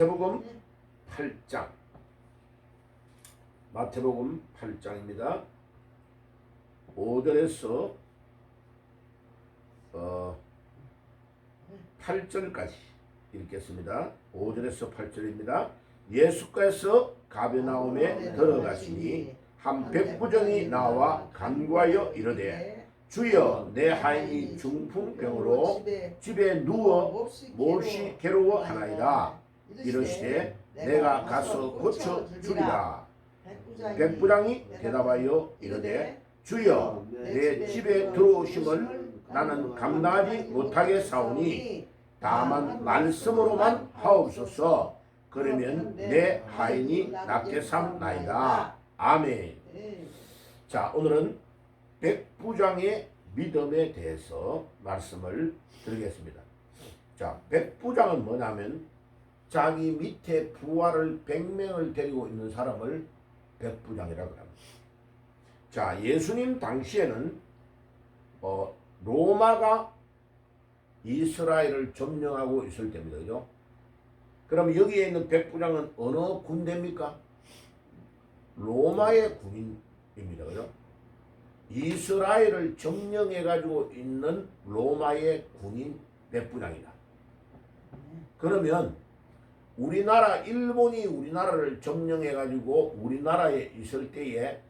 마태복음 8장 마태복음 8장입니다. 5절에서 8절까지 읽겠습니다. 5절에서 8절입니다. 예수께서 가버나움에 들어가시니 한 백부장이 나와 간구하여 이르되 주여 내 하인이 중풍병으로 집에 누워 몹시 괴로워하나이다. 이르시되 내가 가서 고쳐 주리라. 백부장이 대답하여 이르되 주여 내 집에 들어오심을 나는 감당하지 못하겠사오니 다만 말씀으로만 하옵소서. 그러면 내 하인이 낫게 삼나이다. 아멘. 자, 오늘은 백부장의 믿음에 대해서 말씀을 드리겠습니다. 자, 백부장은 뭐냐면 자기 밑에 부하를 100명을 데리고 있는 사람을 백부장이라고 합니다. 자, 예수님 당시에는 로마가 이스라엘을 점령하고 있을 때입니다. 그죠? 그럼 여기에 있는 백부장은 어느 군대입니까? 로마의 군인입니다. 그죠? 이스라엘을 점령해가지고 있는 로마의 군인 백부장이다. 그러면 우리나라, 일본이 우리나라를 점령해가지고 우리나라에 있을 때에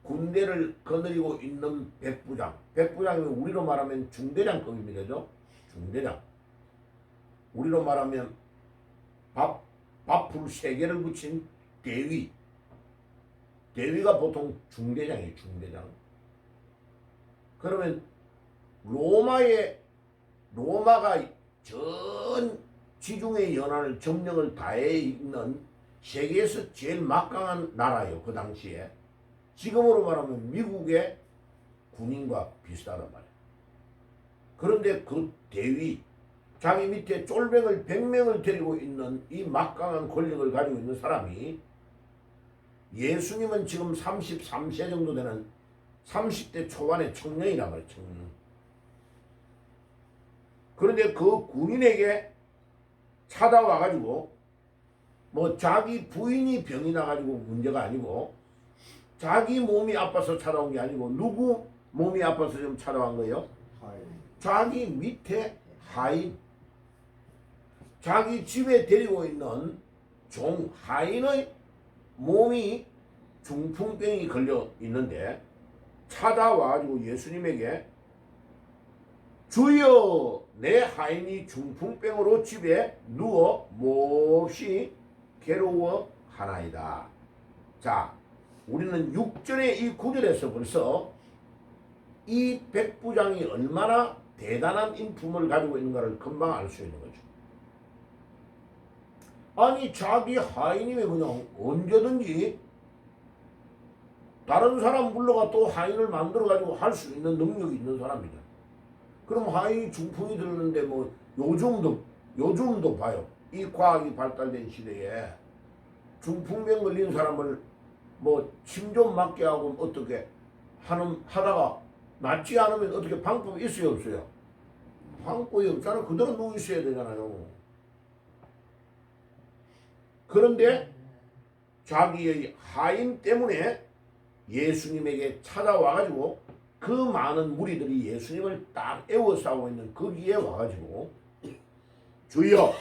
군대를 거느리고 있는 백부장. 백부장이면 우리로 말하면 중대장급입니다. 그죠? 중대장. 우리로 말하면 밥풀 3개를 붙인 대위. 대위가 보통 중대장이에요. 중대장. 그러면 로마가 전 지중해 연안을 점령을 다해 있는 세계에서 제일 막강한 나라예요. 그 당시에. 지금으로 말하면 미국의 군인과 비슷하단 말이에요. 그런데 그 대위, 자기 밑에 쫄병을 100명을 데리고 있는 이 막강한 권력을 가지고 있는 사람이, 예수님은 지금 33세 정도 되는 30대 초반의 청년이란 말이에요. 청년. 그런데 그 군인에게 찾아와가지고 뭐 자기 부인이 병이 나가지고 문제가 아니고 자기 몸이 아파서 찾아온 게 아니고 누구 몸이 아파서 좀 찾아온 거예요? 자기 밑에 하인, 자기 집에 데리고 있는 종 하인의 몸이 중풍병이 걸려 있는데 찾아와가지고 예수님에게 주여 내 하인이 중풍병으로 집에 누워 몹시 괴로워하나이다. 자, 우리는 6절에 이 9절에서 벌써 이 백부장이 얼마나 대단한 인품을 가지고 있는가를 금방 알 수 있는 거죠. 아니, 자기 하인이면 그냥 언제든지 다른 사람 불러가 또 하인을 만들어가지고 할 수 있는 능력이 있는 사람이다. 그럼 하인이 중풍이 들었는데 뭐 요즘도 봐요. 이 과학이 발달된 시대에 중풍병 걸린 사람을 뭐 침 좀 맞게 하고 어떻게 하다가 낫지 않으면 어떻게 방법이 있어요, 없어요? 방법이 없잖아. 그대로 누워 있어야 되잖아요. 그런데 자기의 하인 때문에 예수님에게 찾아와가지고 그 많은 무리들이 예수님을 딱 에워싸고 있는 거기에 와가지고 주여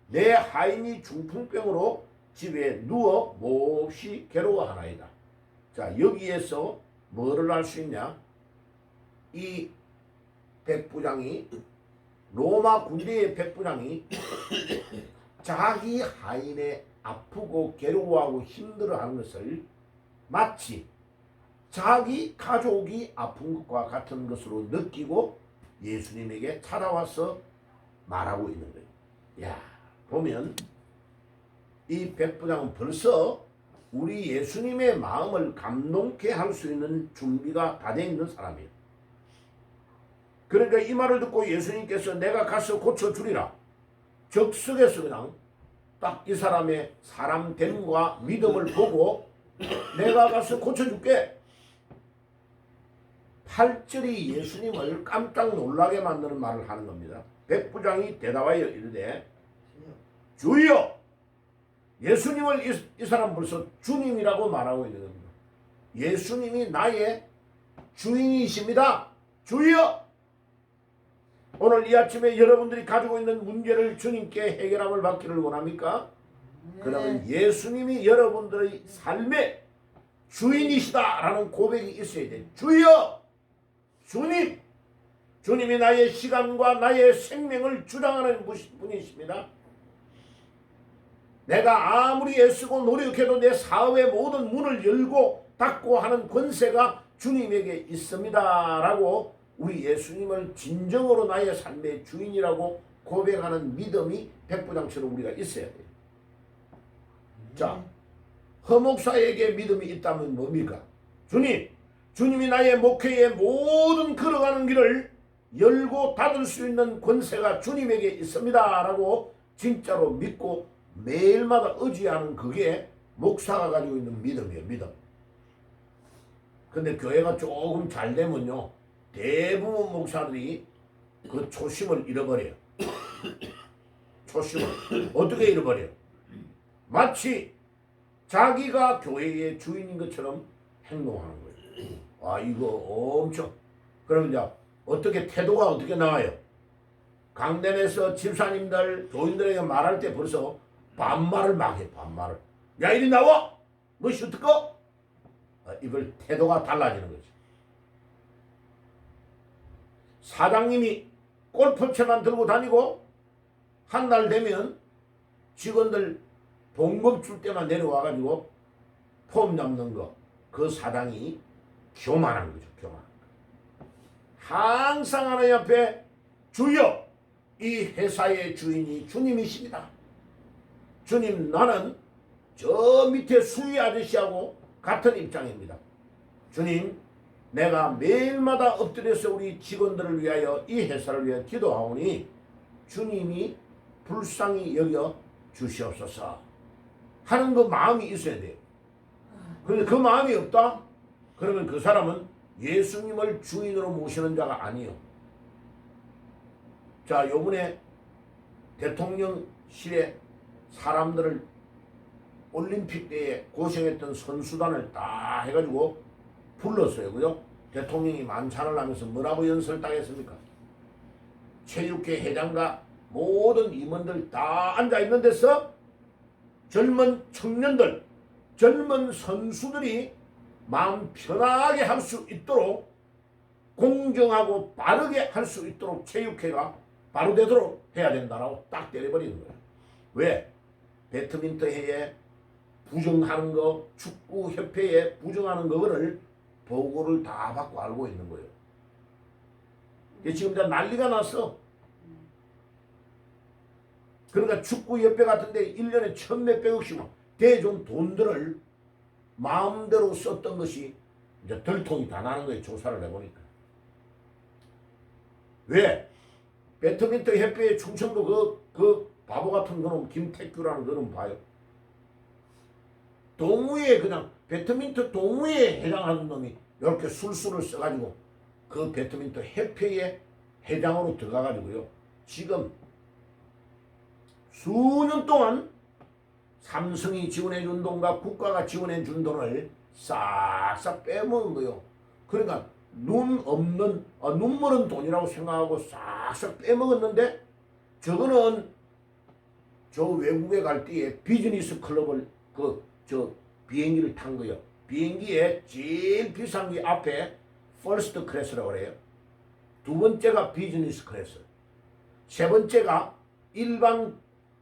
내 하인이 중풍병으로 집에 누워 몹시 괴로워하나이다. 자, 여기에서 뭐를 알 수 있냐? 이 백부장이, 로마 군대의 백부장이 자기 하인의 아프고 괴로워하고 힘들어하는 것을 마치 자기 가족이 아픈 것과 같은 것으로 느끼고 예수님에게 찾아와서 말하고 있는 거예요. 야, 보면 이 백부장은 벌써 우리 예수님의 마음을 감동케 할 수 있는 준비가 다 되어 있는 사람이에요. 그러니까 이 말을 듣고 예수님께서 내가 가서 고쳐주리라. 적석에서 그냥 딱 이 사람의 사람됨과 믿음을 보고 내가 가서 고쳐줄게. 8절이 예수님을 깜짝 놀라게 만드는 말을 하는 겁니다. 백부장이 대답하여 이르되 주여. 예수님을 이 사람 벌써 주님이라고 말하고 있는 겁니다. 예수님이 나의 주인이십니다. 주여. 오늘 이 아침에 여러분들이 가지고 있는 문제를 주님께 해결함을 받기를 원합니까? 그러면 예수님이 여러분들의 삶의 주인이시다라는 고백이 있어야 돼. 주여. 주님. 주님이 나의 시간과 나의 생명을 주장하는 분이십니다. 내가 아무리 애쓰고 노력해도 내 사업의 모든 문을 열고 닫고 하는 권세가 주님에게 있습니다. 라고 우리 예수님을 진정으로 나의 삶의 주인이라고 고백하는 믿음이 백부장처럼 우리가 있어야 돼요. 자, 허목사에게 믿음이 있다면 뭡니까? 주님이 나의 목회의 모든 걸어가는 길을 열고 닫을 수 있는 권세가 주님에게 있습니다. 라고 진짜로 믿고 매일마다 의지하는 그게 목사가 가지고 있는 믿음이에요. 믿음. 근데 교회가 조금 잘 되면요, 대부분 목사들이 그 초심을 잃어버려요. 초심을 어떻게 잃어버려요? 마치 자기가 교회의 주인인 것처럼 행동하는 거예요. 아, 이거 엄청. 그럼 이제 어떻게 태도가 어떻게 나와요? 강단에서 집사님들, 교인들에게 말할 때 벌써 반말을 막 해. 반말을. 야, 이리 나와. 너 슈트꺼? 이걸 태도가 달라지는 거죠. 사장님이 골프채만 들고 다니고 한 달 되면 직원들 봉급 줄 때만 내려와가지고 폼 잡는 거, 그 사장이 교만한 거죠. 교만한 거. 항상 하나님 앞에 주여, 이 회사의 주인이 주님이십니다. 주님, 나는 저 밑에 수위 아저씨하고 같은 입장입니다. 주님, 내가 매일마다 엎드려서 우리 직원들을 위하여 이 회사를 위하여 기도하오니 주님이 불쌍히 여겨 주시옵소서 하는 그 마음이 있어야 돼요. 그런데 그 마음이 없다? 그러면 그 사람은 예수님을 주인으로 모시는 자가 아니요. 자, 요번에 대통령실에 사람들을 올림픽 때에 고생했던 선수단을 다 해가지고 불렀어요. 그죠? 대통령이 만찬을 하면서 뭐라고 연설을 딱 했습니까? 체육회 회장과 모든 임원들 다 앉아있는 데서 젊은 청년들, 젊은 선수들이 마음 편하게 할 수 있도록, 공정하고 빠르게 할 수 있도록 체육회가 바로 되도록 해야 된다라고 딱 때려버리는 거예요. 왜? 배드민턴 회에 부정하는 거, 축구협회에 부정하는 거를 보고를 다 받고 알고 있는 거예요. 지금 다 난리가 났어. 그러니까 축구협회 같은데 1년에 1,몇백억씩 대좀 돈들을 마음대로 썼던 것이 이제 들통이 다 나는 거예요. 조사를 해보니까. 왜? 배드민턴 협회의 충청도 그 바보 같은 그놈 김태규라는 그놈 봐요. 동호회, 그냥 배드민턴 동호회에 해당하는 놈이 이렇게 술수를 써가지고 그 배드민턴 협회의 회장으로 들어가가지고요, 지금 수년 동안 삼성이 지원해준 돈과 국가가 지원해준 돈을 싹싹 빼먹은 거예요. 그러니까 눈물은 돈이라고 생각하고 싹싹 빼먹었는데, 저거는 저 외국에 갈 때에 비즈니스 클럽을 비행기를 탄 거예요. 비행기에 제일 비싼 게 앞에 퍼스트 클래스라고 그래요. 두 번째가 비즈니스 클래스. 세 번째가 일반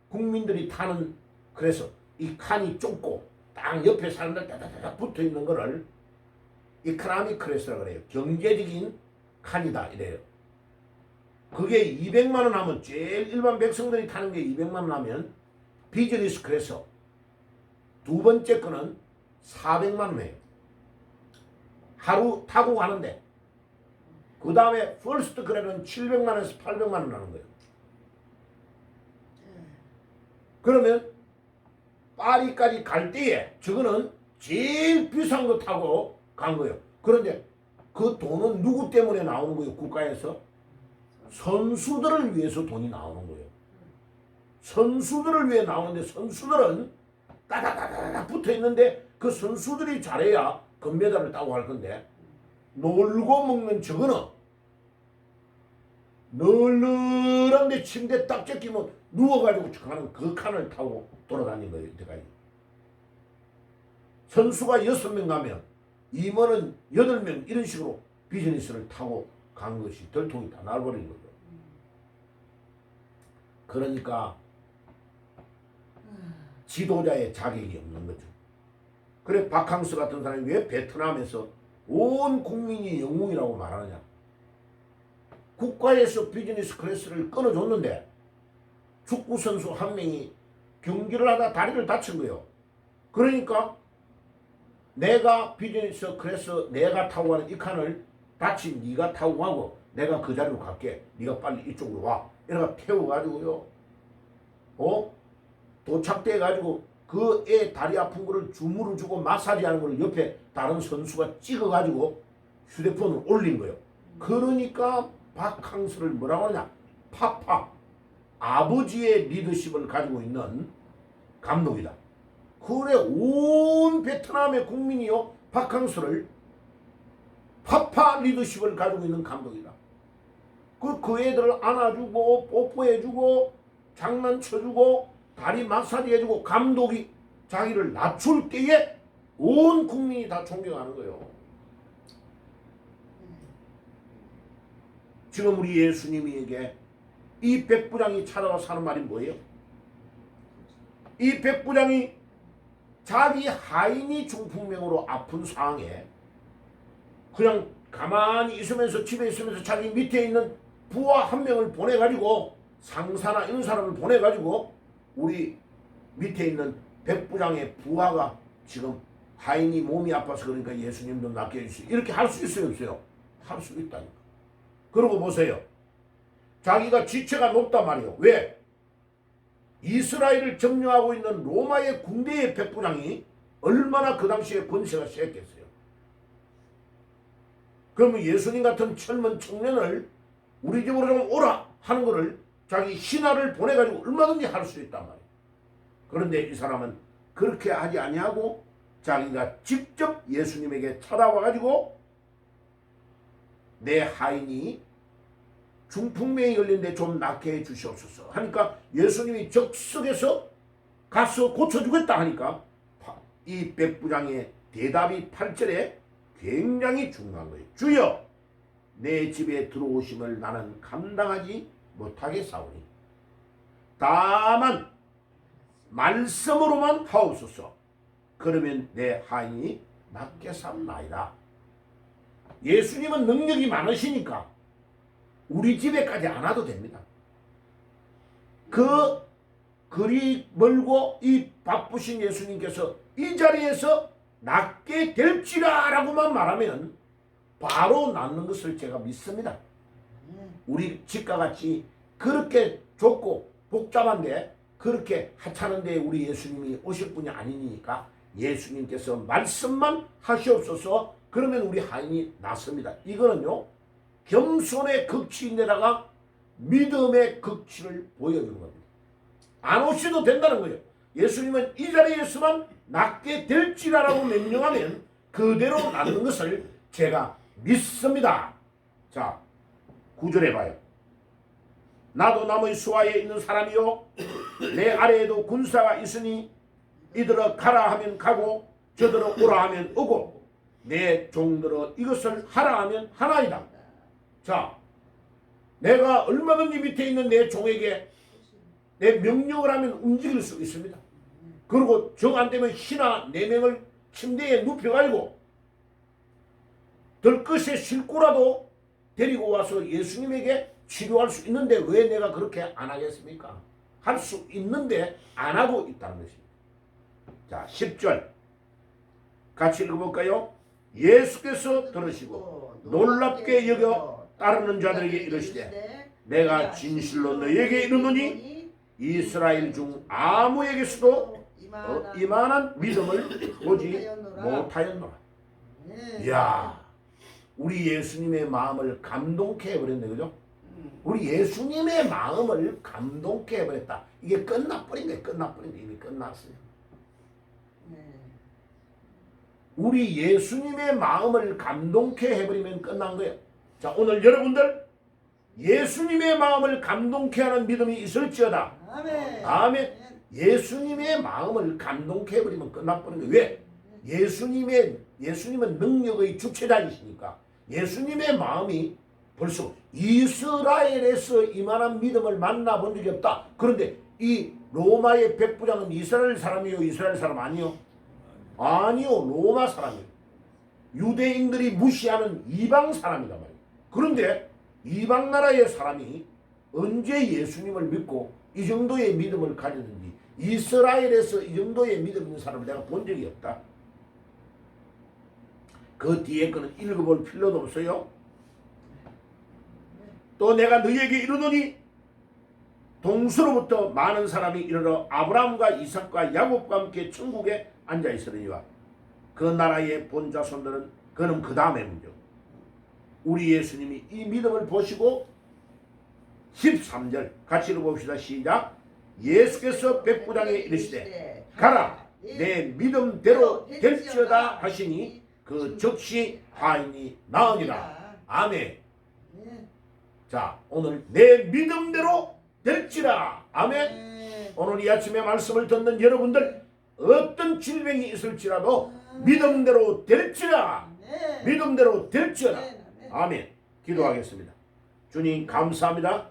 국민들이 타는, 그래서 이 칸이 좁고 딱 옆에 사람들 따다다닥 붙어 있는 거를 이코노미 클래스라고 그래요. 경제적인 칸이다 이래요. 그게 200만 원 하면, 제일 일반 백성들이 타는 게 200만 원 하면 비즈니스 클래스. 두 번째 거는 400만 원이에요. 하루 타고 가는데. 그 다음에 퍼스트 클래스는 700만 원에서 800만 원 하는 거예요. 그러면 파리까지 갈 때에 저거는 제일 비싼 거 타고 간 거예요. 그런데 그 돈은 누구 때문에 나오는 거예요? 국가에서 선수들을 위해서 돈이 나오는 거예요. 선수들을 위해 나오는데 선수들은 따다다다다 붙어 있는데 그 선수들이 잘해야 금메달을 따고 할 건데 놀고 먹는 저거는 널널한데 침대 딱 제끼면 누워가지고 가는 그 칸을 타고 돌아다닌 거예요. 이때까지. 선수가 6명 가면 임원은 8명 이런 식으로 비즈니스를 타고 간 것이 들통이 다 날버린 거죠. 그러니까 지도자의 자격이 없는 거죠. 그래 바캉스 같은 사람이 왜 베트남에서 온 국민이 영웅이라고 말하느냐. 국가에서 비즈니스 클래스를 끊어줬는데 축구선수 한 명이 경기를 하다 다리를 다친 거예요. 그러니까 내가 비즈니스 클래스 내가 타고 가는 이 칸을 다친 네가 타고 가고 내가 그 자리로 갈게. 네가 빨리 이쪽으로 와. 이래가 태워가지고요. 도착돼가지고 그 애 다리 아픈 거를 주무를 주고 마사지하는 걸 옆에 다른 선수가 찍어가지고 휴대폰을 올린 거예요. 그러니까 바캉스를 뭐라고 하냐. 파파. 아버지의 리더십을 가지고 있는 감독이다. 그래 온 베트남의 국민이요. 바캉스를 파파 리더십을 가지고 있는 감독이다. 그 애들을 안아주고 뽀뽀해주고 장난쳐주고 다리 마사지 해주고 감독이 자기를 낮출 때에 온 국민이 다 존경하는 거예요. 지금 우리 예수님에게 이 백부장이 찾아와서 하는 말이 뭐예요? 이 백부장이 자기 하인이 중풍병으로 아픈 상황에 그냥 가만히 있으면서 집에 있으면서 자기 밑에 있는 부하 한 명을 보내가지고 상사나 이런 사람을 보내가지고 우리 밑에 있는 백부장의 부하가 지금 하인이 몸이 아파서 그러니까 예수님도 낫게 해주세요. 이렇게 할 수 있어요 없어요? 할 수 있다니까. 그러고 보세요. 자기가 지체가 높단 말이에요. 왜? 이스라엘을 점령하고 있는 로마의 군대의 백부장이 얼마나 그 당시에 권세가 셌겠어요. 그러면 예수님 같은 젊은 청년을 우리 집으로 좀 오라 하는 거를 자기 신하를 보내가지고 얼마든지 할 수 있단 말이에요. 그런데 이 사람은 그렇게 하지 아니하고 자기가 직접 예수님에게 찾아와가지고 내 하인이 중풍병이 걸린데 좀 낫게 해 주시옵소서 하니까 예수님이 적석에서 가서 고쳐주겠다 하니까 이 백부장의 대답이 8절에 굉장히 중요한 거예요. 주여 내 집에 들어오심을 나는 감당하지 못하겠사오니 다만 말씀으로만 하옵소서. 그러면 내 하인이 낫게 삼나이다. 예수님은 능력이 많으시니까 우리 집에까지 안 와도 됩니다. 그리 멀고 이 바쁘신 예수님께서 이 자리에서 낫게 될지라 라고만 말하면 바로 낫는 것을 제가 믿습니다. 우리 집과 같이 그렇게 좁고 복잡한데 그렇게 하찮은데 우리 예수님이 오실 분이 아니니까 예수님께서 말씀만 하시옵소서. 그러면 우리 하인이 낫습니다. 이거는요 겸손의 극치인데다가 믿음의 극치를 보여주는 겁니다. 안 오셔도 된다는 거예요. 예수님은 이 자리에서만 낫게 될지라라고 명령하면 그대로 낫는 것을 제가 믿습니다. 자 9절에 봐요. 나도 남의 수하에 있는 사람이요 내 아래에도 군사가 있으니 이들어 가라 하면 가고 저들어 오라 하면 오고 내 종들어 이것을 하라 하면 하나이다. 자 내가 얼마든지 밑에 있는 내 종에게 내 명령을 하면 움직일 수 있습니다. 그리고 정 안 되면 신하 4명을 침대에 눕혀가지고 들것에 싣고라도 데리고 와서 예수님에게 치료할 수 있는데 왜 내가 그렇게 안 하겠습니까? 할 수 있는데 안 하고 있다는 것입니다. 자 10절 같이 읽어볼까요? 예수께서 들으시고 놀랍게 여겨 따르는 자들에게 이르시되 내가 진실로 너희에게 이르노니 이스라엘 중 아무에게서도 이만한 믿음을 보지 못하였노라. 이야 우리 예수님의 마음을 감동케 해버렸네. 그죠? 우리 예수님의 마음을 감동케 해버렸다. 이게 끝나버린 거예요. 끝나버린 거. 이미 끝났어요. 우리 예수님의 마음을 감동케 해버리면 끝난 거예요. 자, 오늘 여러분들 예수님의 마음을 감동케 하는 믿음이 있을지어다. 아멘. 아멘. 예수님의 마음을 감동케 해버리면 끝나버린 거예요. 왜? 예수님은 능력의 주체자이시니까 예수님의 마음이 벌써 이스라엘에서 이만한 믿음을 만나본 적이 없다. 그런데 이 로마의 백부장은 이스라엘 사람이요? 이스라엘 사람 아니요? 아니요. 로마 사람이에요. 유대인들이 무시하는 이방 사람이란 말이에요. 그런데 이방 나라의 사람이 언제 예수님을 믿고 이 정도의 믿음을 가졌는지 이스라엘에서 이 정도의 믿음 있는 사람을 내가 본 적이 없다. 그 뒤에 거는 읽어볼 필요도 없어요. 또 내가 너희에게 이르노니 동서로부터 많은 사람이 이르러 아브라함과 이삭과 야곱과 함께 천국에 앉아 있으리니와 그 나라의 본자손들은 그는 그 다음에 문제. 우리 예수님이 이 믿음을 보시고 13절 같이 읽어봅시다. 시작. 예수께서 백부장에 이르시되 가라 내 믿음대로 될지어다 하시니 그 즉시 하인이 나으니라. 아멘. 자, 오늘 내 믿음대로 될지라. 아멘. 오늘 이 아침에 말씀을 듣는 여러분들 어떤 질병이 있을지라도 믿음대로 될지라. 믿음대로 될지어다. 아멘. 기도하겠습니다. 주님 감사합니다.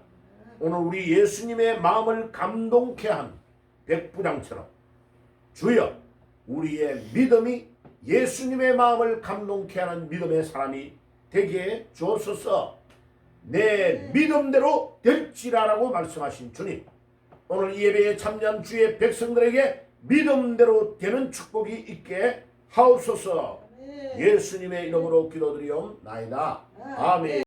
오늘 우리 예수님의 마음을 감동케 한 백부장처럼 주여 우리의 믿음이 예수님의 마음을 감동케 하는 믿음의 사람이 되게 주옵소서. 내 믿음대로 될지라라고 말씀하신 주님, 오늘 이 예배에 참여한 주의 백성들에게 믿음대로 되는 축복이 있게 하옵소서. 예수님의 이름으로 기도드리옵나이다. 아멘.